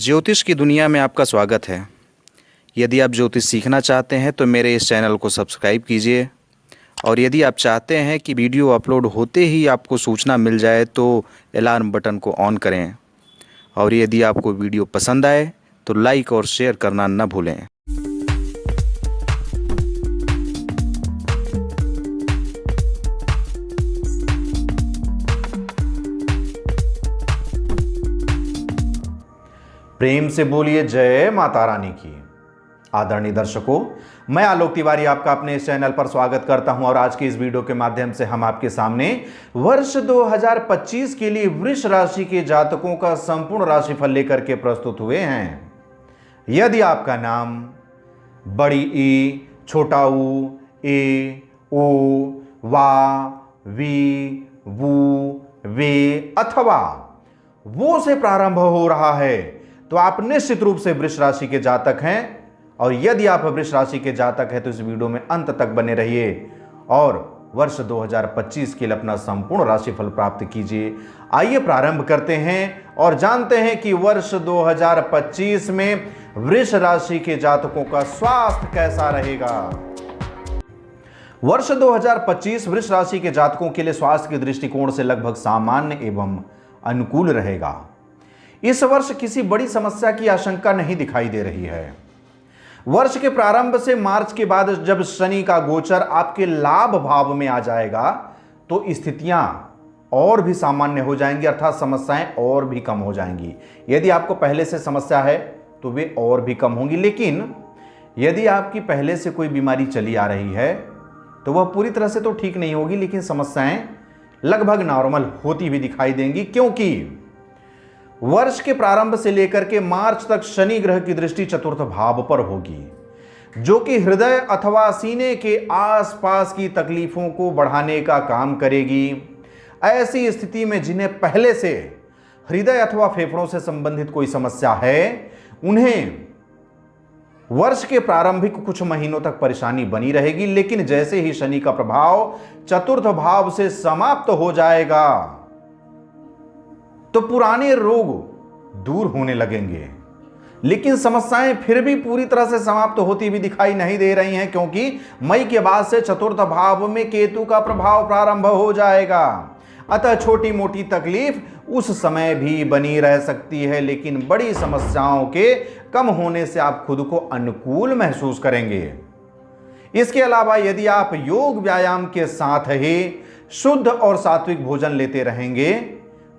ज्योतिष की दुनिया में आपका स्वागत है। यदि आप ज्योतिष सीखना चाहते हैं तो मेरे इस चैनल को सब्सक्राइब कीजिए, और यदि आप चाहते हैं कि वीडियो अपलोड होते ही आपको सूचना मिल जाए तो अलार्म बटन को ऑन करें, और यदि आपको वीडियो पसंद आए तो लाइक और शेयर करना न भूलें। प्रेम से बोलिए जय माता रानी की। आदरणीय दर्शकों, मैं आलोक तिवारी आपका अपने इस चैनल पर स्वागत करता हूं, और आज की इस वीडियो के माध्यम से हम आपके सामने वर्ष 2025 के लिए वृष राशि के जातकों का संपूर्ण राशिफल लेकर के प्रस्तुत हुए हैं। यदि आपका नाम बड़ी ई, छोटा ऊ, ए, ओ, वा, वी, वू, वे अथवा वो से प्रारंभ हो रहा है तो आप निश्चित रूप से वृष राशि के जातक हैं। और यदि आप वृष राशि के जातक हैं तो इस वीडियो में अंत तक बने रहिए और वर्ष 2025 के लिए अपना संपूर्ण राशिफल प्राप्त कीजिए। आइए प्रारंभ करते हैं और जानते हैं कि वर्ष 2025 में वृष राशि के जातकों का स्वास्थ्य कैसा रहेगा। वर्ष 2025 वृष राशि के जातकों के लिए स्वास्थ्य के दृष्टिकोण से लगभग सामान्य एवं अनुकूल रहेगा। इस वर्ष किसी बड़ी समस्या की आशंका नहीं दिखाई दे रही है। वर्ष के प्रारंभ से मार्च के बाद जब शनि का गोचर आपके लाभ भाव में आ जाएगा तो स्थितियां और भी सामान्य हो जाएंगी, अर्थात समस्याएं और भी कम हो जाएंगी। यदि आपको पहले से समस्या है तो वे और भी कम होंगी, लेकिन यदि आपकी पहले से कोई बीमारी चली आ रही है तो वह पूरी तरह से तो ठीक नहीं होगी, लेकिन समस्याएं लगभग नॉर्मल होती हुई दिखाई देंगी, क्योंकि वर्ष के प्रारंभ से लेकर के मार्च तक शनि ग्रह की दृष्टि चतुर्थ भाव पर होगी, जो कि हृदय अथवा सीने के आसपास की तकलीफों को बढ़ाने का काम करेगी। ऐसी स्थिति में जिन्हें पहले से हृदय अथवा फेफड़ों से संबंधित कोई समस्या है, उन्हें वर्ष के प्रारंभिक कुछ महीनों तक परेशानी बनी रहेगी, लेकिन जैसे ही शनि का प्रभाव चतुर्थ भाव से समाप्त हो जाएगा तो पुराने रोग दूर होने लगेंगे। लेकिन समस्याएं फिर भी पूरी तरह से समाप्त होती भी दिखाई नहीं दे रही हैं, क्योंकि मई के बाद से चतुर्थ भाव में केतु का प्रभाव प्रारंभ हो जाएगा। अतः छोटी मोटी तकलीफ उस समय भी बनी रह सकती है, लेकिन बड़ी समस्याओं के कम होने से आप खुद को अनुकूल महसूस करेंगे। इसके अलावा यदि आप योग व्यायाम के साथ ही शुद्ध और सात्विक भोजन लेते रहेंगे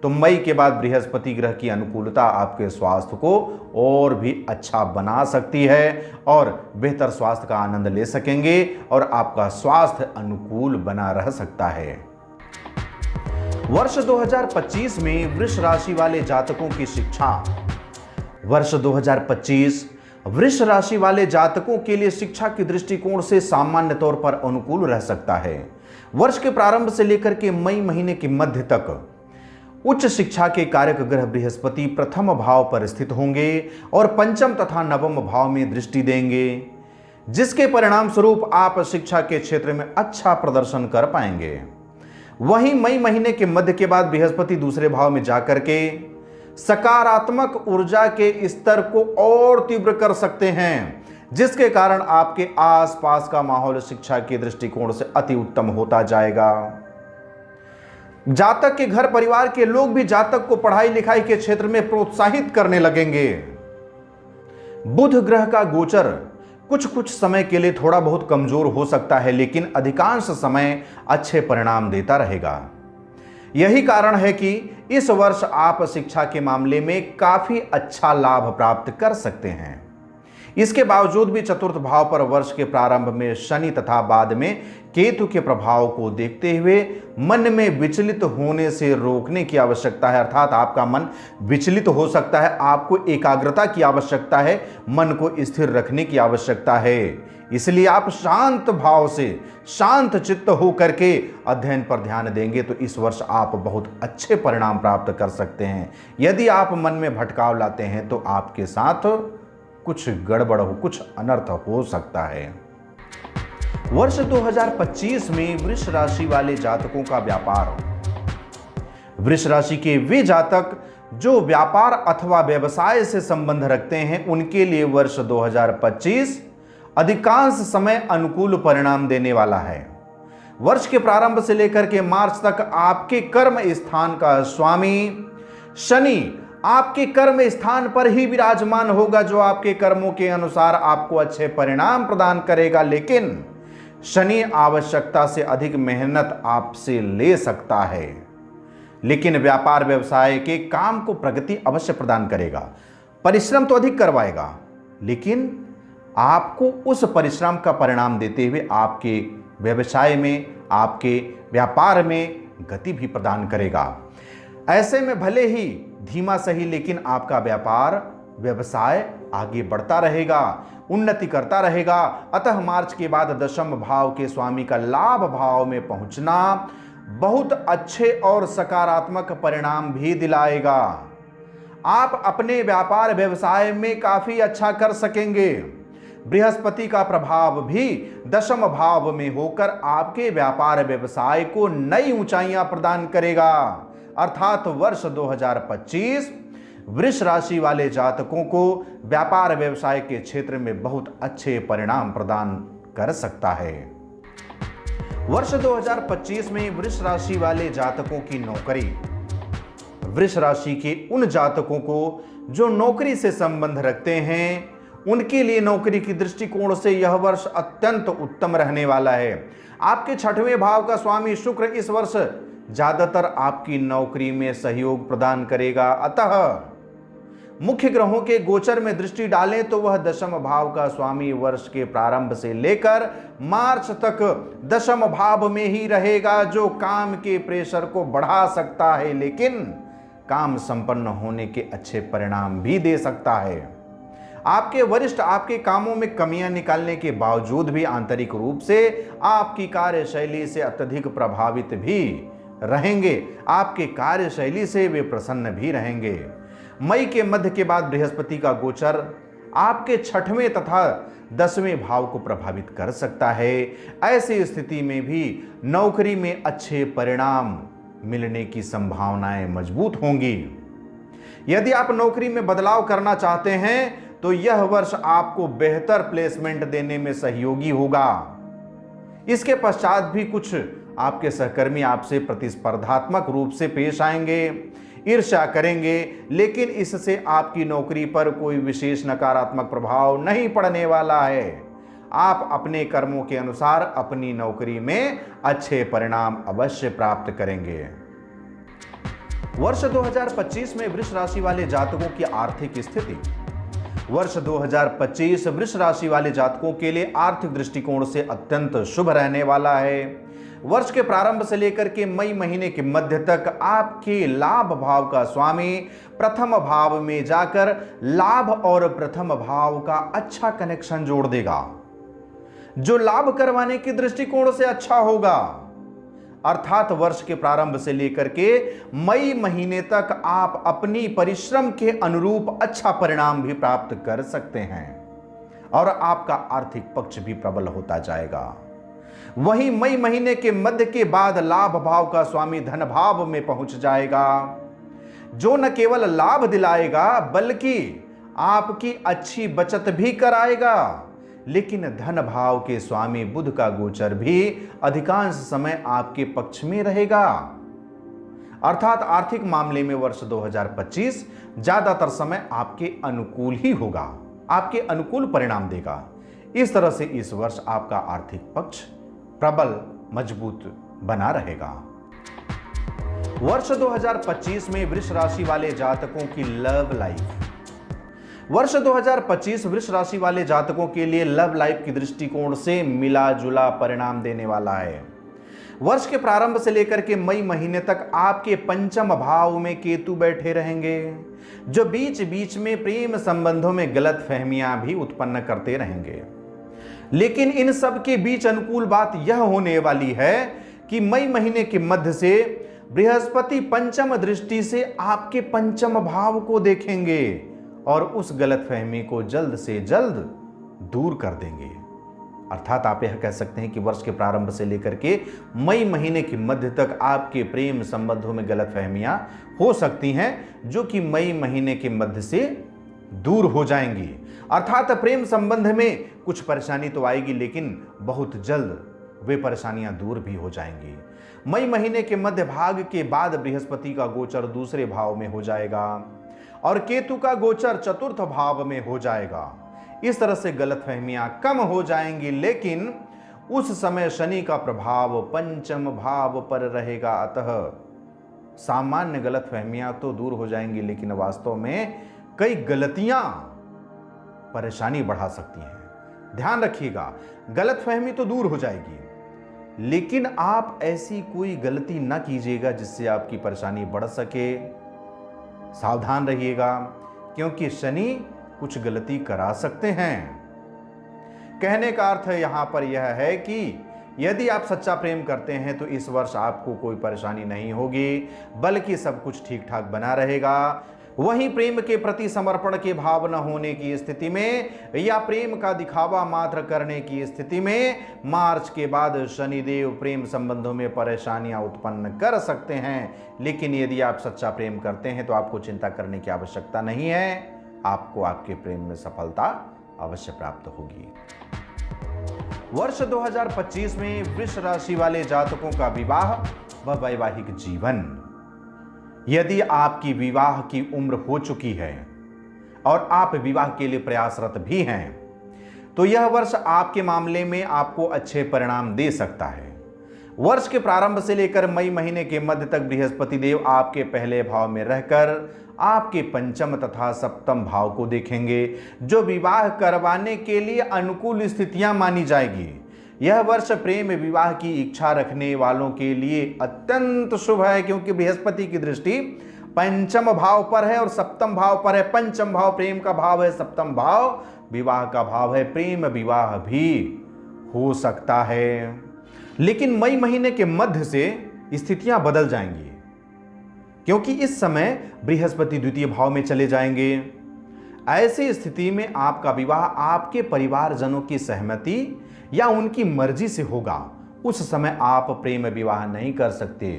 तो मई के बाद बृहस्पति ग्रह की अनुकूलता आपके स्वास्थ्य को और भी अच्छा बना सकती है, और बेहतर स्वास्थ्य का आनंद ले सकेंगे और आपका स्वास्थ्य अनुकूल बना रह सकता है। वर्ष 2025 में वृष राशि वाले जातकों की शिक्षा। वर्ष 2025 वृष राशि वाले जातकों के लिए शिक्षा के दृष्टिकोण से सामान्य तौर पर अनुकूल रह सकता है। वर्ष के प्रारंभ से लेकर के मई महीने के मध्य तक उच्च शिक्षा के कारक ग्रह बृहस्पति प्रथम भाव पर स्थित होंगे और पंचम तथा नवम भाव में दृष्टि देंगे, जिसके परिणाम स्वरूप आप शिक्षा के क्षेत्र में अच्छा प्रदर्शन कर पाएंगे। वहीं मई महीने के मध्य के बाद बृहस्पति दूसरे भाव में जाकर के सकारात्मक ऊर्जा के स्तर को और तीव्र कर सकते हैं, जिसके कारण आपके आसपास का माहौल शिक्षा के दृष्टिकोण से अति उत्तम होता जाएगा। जातक के घर परिवार के लोग भी जातक को पढ़ाई लिखाई के क्षेत्र में प्रोत्साहित करने लगेंगे। बुध ग्रह का गोचर कुछ समय के लिए थोड़ा बहुत कमजोर हो सकता है, लेकिन अधिकांश समय अच्छे परिणाम देता रहेगा। यही कारण है कि इस वर्ष आप शिक्षा के मामले में काफी अच्छा लाभ प्राप्त कर सकते हैं। इसके बावजूद भी चतुर्थ भाव पर वर्ष के प्रारंभ में शनि तथा बाद में केतु के प्रभाव को देखते हुए मन में विचलित होने से रोकने की आवश्यकता है, अर्थात आपका मन विचलित हो सकता है। आपको एकाग्रता की आवश्यकता है, मन को स्थिर रखने की आवश्यकता है। इसलिए आप शांत भाव से शांत चित्त हो करके अध्ययन पर ध्यान देंगे तो इस वर्ष आप बहुत अच्छे परिणाम प्राप्त कर सकते हैं। यदि आप मन में भटकाव लाते हैं तो आपके साथ कुछ गड़बड़ हो, कुछ अनर्थ हो सकता है। वर्ष 2025 में वृष राशि वाले जातकों का व्यापार। वृष राशि के वे जातक जो व्यापार अथवा व्यवसाय से संबंध रखते हैं उनके लिए वर्ष 2025 अधिकांश समय अनुकूल परिणाम देने वाला है। वर्ष के प्रारंभ से लेकर के मार्च तक आपके कर्म स्थान का स्वामी शनि आपके कर्म स्थान पर ही विराजमान होगा, जो आपके कर्मों के अनुसार आपको अच्छे परिणाम प्रदान करेगा। लेकिन शनि आवश्यकता से अधिक मेहनत आपसे ले सकता है, लेकिन व्यापार व्यवसाय के काम को प्रगति अवश्य प्रदान करेगा। परिश्रम तो अधिक करवाएगा, लेकिन आपको उस परिश्रम का परिणाम देते हुए आपके व्यवसाय में, आपके व्यापार में गति भी प्रदान करेगा। ऐसे में भले ही धीमा सही, लेकिन आपका व्यापार व्यवसाय आगे बढ़ता रहेगा, उन्नति करता रहेगा। अतः मार्च के बाद दशम भाव के स्वामी का लाभ भाव में पहुंचना बहुत अच्छे और सकारात्मक परिणाम भी दिलाएगा। आप अपने व्यापार व्यवसाय में काफी अच्छा कर सकेंगे। बृहस्पति का प्रभाव भी दशम भाव में होकर आपके व्यापार व्यवसाय को नई ऊंचाइयां प्रदान करेगा। अर्थात वर्ष 2025 वृष राशि वाले जातकों को व्यापार व्यवसाय के क्षेत्र में बहुत अच्छे परिणाम प्रदान कर सकता है। वर्ष 2025 में वृष राशि वाले जातकों की नौकरी, वृष राशि के उन जातकों को जो नौकरी से संबंध रखते हैं, उनके लिए नौकरी की दृष्टिकोण से यह वर्ष अत्यंत उत्तम रहने वाला है। आपके 6वें भाव का स्वामी शुक्र इस वर्ष ज्यादातर आपकी नौकरी में सहयोग प्रदान करेगा। अतः मुख्य ग्रहों के गोचर में दृष्टि डालें तो वह दशम भाव का स्वामी वर्ष के प्रारंभ से लेकर मार्च तक दशम भाव में ही रहेगा, जो काम के प्रेशर को बढ़ा सकता है, लेकिन काम संपन्न होने के अच्छे परिणाम भी दे सकता है। आपके वरिष्ठ आपके कामों में कमियां निकालने के बावजूद भी आंतरिक रूप से आपकी कार्यशैली से अत्यधिक प्रभावित भी रहेंगे। आपके कार्यशैली से वे प्रसन्न भी रहेंगे। मई के मध्य के बाद बृहस्पति का गोचर आपके 6वें तथा 10वें भाव को प्रभावित कर सकता है। ऐसी स्थिति में भी नौकरी में अच्छे परिणाम मिलने की संभावनाएं मजबूत होंगी। यदि आप नौकरी में बदलाव करना चाहते हैं तो यह वर्ष आपको बेहतर प्लेसमेंट देने में सहयोगी होगा। इसके पश्चात भी कुछ आपके सहकर्मी आपसे प्रतिस्पर्धात्मक रूप से पेश आएंगे, ईर्ष्या करेंगे, लेकिन इससे आपकी नौकरी पर कोई विशेष नकारात्मक प्रभाव नहीं पड़ने वाला है। आप अपने कर्मों के अनुसार अपनी नौकरी में अच्छे परिणाम अवश्य प्राप्त करेंगे। वर्ष 2025 में वृष राशि वाले जातकों की आर्थिक स्थिति। वर्ष 2025 वृष राशि वाले जातकों के लिए आर्थिक दृष्टिकोण से अत्यंत शुभ रहने वाला है। वर्ष के प्रारंभ से लेकर के मई महीने के मध्य तक आपके लाभ भाव का स्वामी प्रथम भाव में जाकर लाभ और प्रथम भाव का अच्छा कनेक्शन जोड़ देगा, जो लाभ करवाने की दृष्टिकोण से अच्छा होगा। अर्थात वर्ष के प्रारंभ से लेकर के मई महीने तक आप अपनी परिश्रम के अनुरूप अच्छा परिणाम भी प्राप्त कर सकते हैं और आपका आर्थिक पक्ष भी प्रबल होता जाएगा। वहीं मई महीने के मध्य के बाद लाभ भाव का स्वामी धन भाव में पहुंच जाएगा, जो न केवल लाभ दिलाएगा बल्कि आपकी अच्छी बचत भी कराएगा। लेकिन धन भाव के स्वामी बुध का गोचर भी अधिकांश समय आपके पक्ष में रहेगा। अर्थात आर्थिक मामले में वर्ष 2025 ज्यादातर समय आपके अनुकूल ही होगा, आपके अनुकूल परिणाम देगा। इस तरह से इस वर्ष आपका आर्थिक पक्ष प्रबल मजबूत बना रहेगा। वर्ष 2025 में वृष राशि वाले जातकों की लव लाइफ। वर्ष 2025 वृष राशि वाले जातकों के लिए लव लाइफ की दृष्टिकोण से मिला जुला परिणाम देने वाला है। वर्ष के प्रारंभ से लेकर के मई महीने तक आपके पंचम भाव में केतु बैठे रहेंगे, जो बीच बीच में प्रेम संबंधों में गलत फहमियां भी उत्पन्न करते रहेंगे। लेकिन इन सब के बीच अनुकूल बात यह होने वाली है कि मई महीने के मध्य से बृहस्पति पंचम दृष्टि से आपके पंचम भाव को देखेंगे और उस गलतफहमी को जल्द से जल्द दूर कर देंगे। अर्थात आप यह कह सकते हैं कि वर्ष के प्रारंभ से लेकर के मई महीने के मध्य तक आपके प्रेम संबंधों में गलतफहमियां हो सकती हैं, जो कि मई महीने के मध्य से दूर हो जाएंगी। अर्थात प्रेम संबंध में कुछ परेशानी तो आएगी, लेकिन बहुत जल्द वे परेशानियां दूर भी हो जाएंगी। मई महीने के मध्य भाग के बाद बृहस्पति का गोचर दूसरे भाव में हो जाएगा और केतु का गोचर चतुर्थ भाव में हो जाएगा। इस तरह से गलतफहमियां कम हो जाएंगी, लेकिन उस समय शनि का प्रभाव पंचम भाव पर रहेगा। अतः सामान्य गलतफहमियां तो दूर हो जाएंगी, लेकिन वास्तव में कई गलतियां परेशानी बढ़ा सकती हैं। ध्यान रखिएगा, गलतफहमी तो दूर हो जाएगी, लेकिन आप ऐसी कोई गलती ना कीजिएगा जिससे आपकी परेशानी बढ़ सके। सावधान रहिएगा, क्योंकि शनि कुछ गलती करा सकते हैं। कहने का अर्थ यहां पर यह है कि यदि आप सच्चा प्रेम करते हैं तो इस वर्ष आपको कोई परेशानी नहीं होगी, बल्कि सब कुछ ठीक ठाक बना रहेगा। वहीं प्रेम के प्रति समर्पण के भाव न होने की स्थिति में या प्रेम का दिखावा मात्र करने की स्थिति में मार्च के बाद शनिदेव प्रेम संबंधों में परेशानियां उत्पन्न कर सकते हैं। लेकिन यदि आप सच्चा प्रेम करते हैं तो आपको चिंता करने की आवश्यकता नहीं है, आपको आपके प्रेम में सफलता अवश्य प्राप्त होगी। वर्ष 2025 में वृष राशि वाले जातकों का विवाह व वैवाहिक जीवन, यदि आपकी विवाह की उम्र हो चुकी है और आप विवाह के लिए प्रयासरत भी हैं, तो यह वर्ष आपके मामले में आपको अच्छे परिणाम दे सकता है। वर्ष के प्रारंभ से लेकर मई महीने के मध्य तक बृहस्पति देव आपके पहले भाव में रहकर आपके पंचम तथा सप्तम भाव को देखेंगे, जो विवाह करवाने के लिए अनुकूल स्थितियां मानी जाएगी। यह वर्ष प्रेम विवाह की इच्छा रखने वालों के लिए अत्यंत शुभ है, क्योंकि बृहस्पति की दृष्टि पंचम भाव पर है और सप्तम भाव पर है। पंचम भाव प्रेम का भाव है, सप्तम भाव विवाह का भाव है। प्रेम विवाह भी हो सकता है, लेकिन मई महीने के मध्य से स्थितियां बदल जाएंगी, क्योंकि इस समय बृहस्पति द्वितीय भाव में चले जाएंगे। ऐसी स्थिति में आपका विवाह आपके परिवारजनों की सहमति या उनकी मर्जी से होगा। उस समय आप प्रेम विवाह नहीं कर सकते।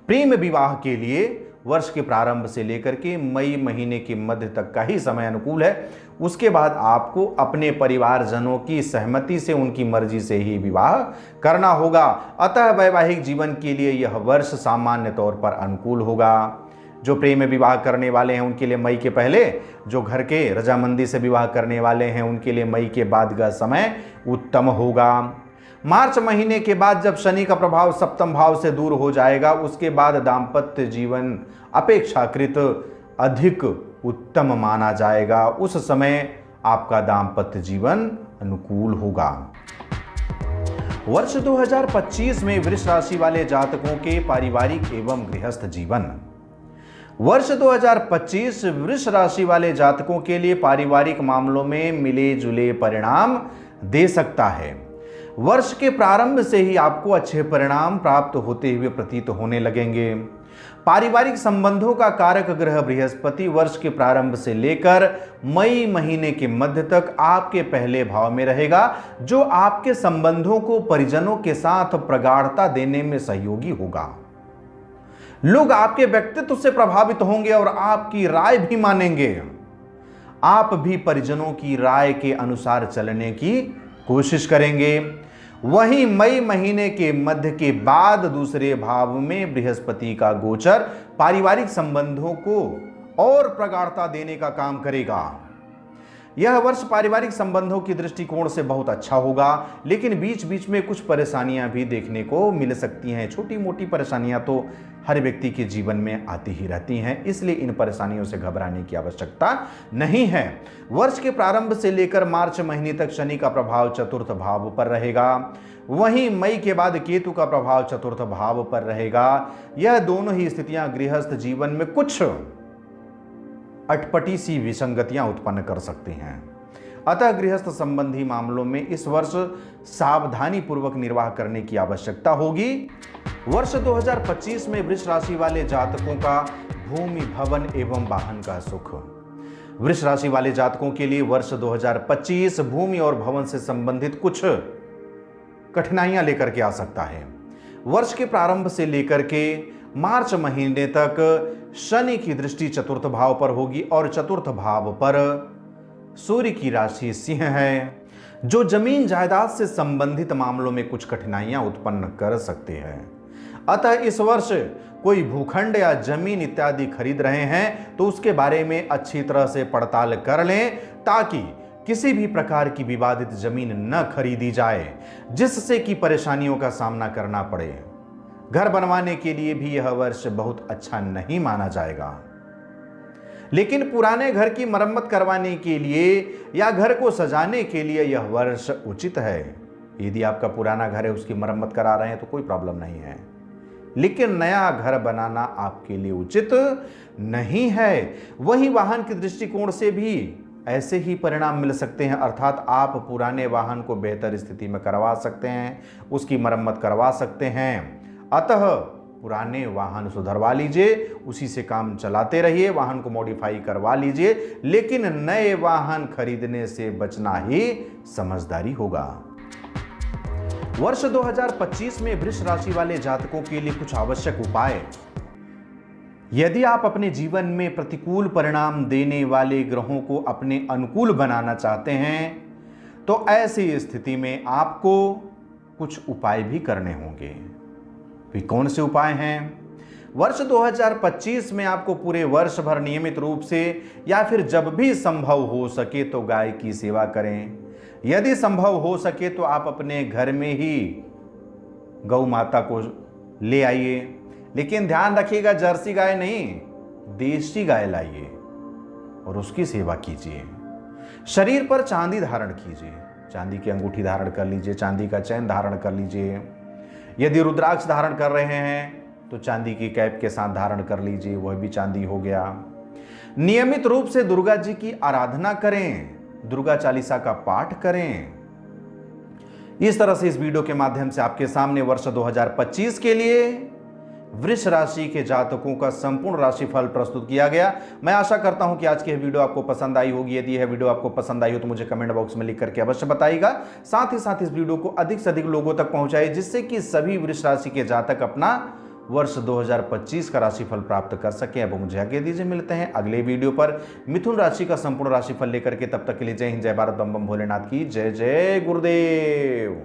प्रेम विवाह के लिए वर्ष के प्रारंभ से लेकर के मई महीने के मध्य तक का ही समय अनुकूल है। उसके बाद आपको अपने परिवारजनों की सहमति से, उनकी मर्जी से ही विवाह करना होगा। अतः वैवाहिक जीवन के लिए यह वर्ष सामान्य तौर पर अनुकूल होगा। जो प्रेम विवाह करने वाले हैं उनके लिए मई के पहले, जो घर के रजामंदी से विवाह करने वाले हैं उनके लिए मई के बाद का समय उत्तम होगा। मार्च महीने के बाद जब शनि का प्रभाव सप्तम भाव से दूर हो जाएगा, उसके बाद दाम्पत्य जीवन अपेक्षाकृत अधिक उत्तम माना जाएगा। उस समय आपका दाम्पत्य जीवन अनुकूल होगा। वर्ष 2025 में वृष राशि वाले जातकों के पारिवारिक एवं गृहस्थ जीवन। वर्ष 2025 वृष राशि वाले जातकों के लिए पारिवारिक मामलों में मिले जुले परिणाम दे सकता है। वर्ष के प्रारंभ से ही आपको अच्छे परिणाम प्राप्त होते हुए प्रतीत होने लगेंगे। पारिवारिक संबंधों का कारक ग्रह बृहस्पति वर्ष के प्रारंभ से लेकर मई महीने के मध्य तक आपके पहले भाव में रहेगा, जो आपके संबंधों को परिजनों के साथ प्रगाढ़ता देने में सहयोगी होगा। लोग आपके व्यक्तित्व से प्रभावित होंगे और आपकी राय भी मानेंगे। आप भी परिजनों की राय के अनुसार चलने की कोशिश करेंगे। वहीं मई महीने के मध्य के बाद दूसरे भाव में बृहस्पति का गोचर पारिवारिक संबंधों को और प्रगाढ़ता देने का काम करेगा। यह वर्ष पारिवारिक संबंधों की दृष्टिकोण से बहुत अच्छा होगा, लेकिन बीच बीच में कुछ परेशानियां भी देखने को मिल सकती हैं। छोटी मोटी परेशानियां तो हर व्यक्ति के जीवन में आती ही रहती हैं, इसलिए इन परेशानियों से घबराने की आवश्यकता नहीं है। वर्ष के प्रारंभ से लेकर मार्च महीने तक शनि का प्रभाव चतुर्थ भाव पर रहेगा। वहीं मई के बाद केतु का प्रभाव चतुर्थ भाव पर रहेगा। यह दोनों ही स्थितियां गृहस्थ जीवन में कुछ अटपटी सी विसंगतियां उत्पन्न कर सकती हैं। अतः गृहस्थ संबंधी मामलों में इस वर्ष सावधानी पूर्वक निर्वाह करने की आवश्यकता होगी। वर्ष 2025 में वृष राशि वाले जातकों का भूमि, भवन एवं वाहन का सुख। वृष राशि वाले जातकों के लिए वर्ष 2025 भूमि और भवन से संबंधित कुछ कठिनाइयां लेकर के आ सकता है। वर्ष के प्रारंभ से लेकर के मार्च महीने तक शनि की दृष्टि चतुर्थ भाव पर होगी और चतुर्थ भाव पर सूर्य की राशि सिंह है, जो जमीन जायदाद से संबंधित मामलों में कुछ कठिनाइयां उत्पन्न कर सकते हैं। अतः इस वर्ष कोई भूखंड या जमीन इत्यादि खरीद रहे हैं तो उसके बारे में अच्छी तरह से पड़ताल कर लें, ताकि किसी भी प्रकार की विवादित जमीन न खरीदी जाए जिससे कि परेशानियों का सामना करना पड़े। घर बनवाने के लिए भी यह वर्ष बहुत अच्छा नहीं माना जाएगा, लेकिन पुराने घर की मरम्मत करवाने के लिए या घर को सजाने के लिए यह वर्ष उचित है। यदि आपका पुराना घर है उसकी मरम्मत करा रहे हैं तो कोई प्रॉब्लम नहीं है, लेकिन नया घर बनाना आपके लिए उचित नहीं है। वहीं वाहन के दृष्टिकोण से भी ऐसे ही परिणाम मिल सकते हैं, अर्थात आप पुराने वाहन को बेहतर स्थिति में करवा सकते हैं, उसकी मरम्मत करवा सकते हैं। अतः पुराने वाहन सुधरवा लीजिए, उसी से काम चलाते रहिए, वाहन को मॉडिफाई करवा लीजिए, लेकिन नए वाहन खरीदने से बचना ही समझदारी होगा। वर्ष 2025 में वृष राशि वाले जातकों के लिए कुछ आवश्यक उपाय। यदि आप अपने जीवन में प्रतिकूल परिणाम देने वाले ग्रहों को अपने अनुकूल बनाना चाहते हैं तो ऐसी स्थिति में आपको कुछ उपाय भी करने होंगे। वे कौन से उपाय हैं? वर्ष 2025 में आपको पूरे वर्ष भर नियमित रूप से या फिर जब भी संभव हो सके तो गाय की सेवा करें। यदि संभव हो सके तो आप अपने घर में ही गौ माता को ले आइए, लेकिन ध्यान रखिएगा जर्सी गाय नहीं, देशी गाय लाइए और उसकी सेवा कीजिए। शरीर पर चांदी धारण कीजिए, चांदी की अंगूठी धारण कर लीजिए, चांदी का चैन धारण कर लीजिए। यदि रुद्राक्ष धारण कर रहे हैं तो चांदी की कैप के साथ धारण कर लीजिए, वह भी चांदी हो गया। नियमित रूप से दुर्गा जी की आराधना करें, दुर्गा चालीसा का पाठ करें। इस तरह से इस वीडियो के माध्यम से आपके सामने वर्ष 2025 के लिए वृष राशि के जातकों का संपूर्ण राशिफल प्रस्तुत किया गया। मैं आशा करता हूं कि आज की यह वीडियो आपको पसंद आई होगी। यदि यह वीडियो आपको पसंद आई हो तो मुझे कमेंट बॉक्स में लिख करके अवश्य बताइएगा। साथ ही साथ इस वीडियो को अधिक से अधिक लोगों तक पहुंचाइए, जिससे कि सभी वृष राशि के जातक अपना वर्ष 2025 का राशिफल प्राप्त कर सकें। अब मुझे आगे दीजिए, मिलते हैं अगले वीडियो पर मिथुन राशि का संपूर्ण राशिफल लेकर के। तब तक के लिए जय हिंद, जय भारत, बम बम भोलेनाथ की जय। जय गुरुदेव।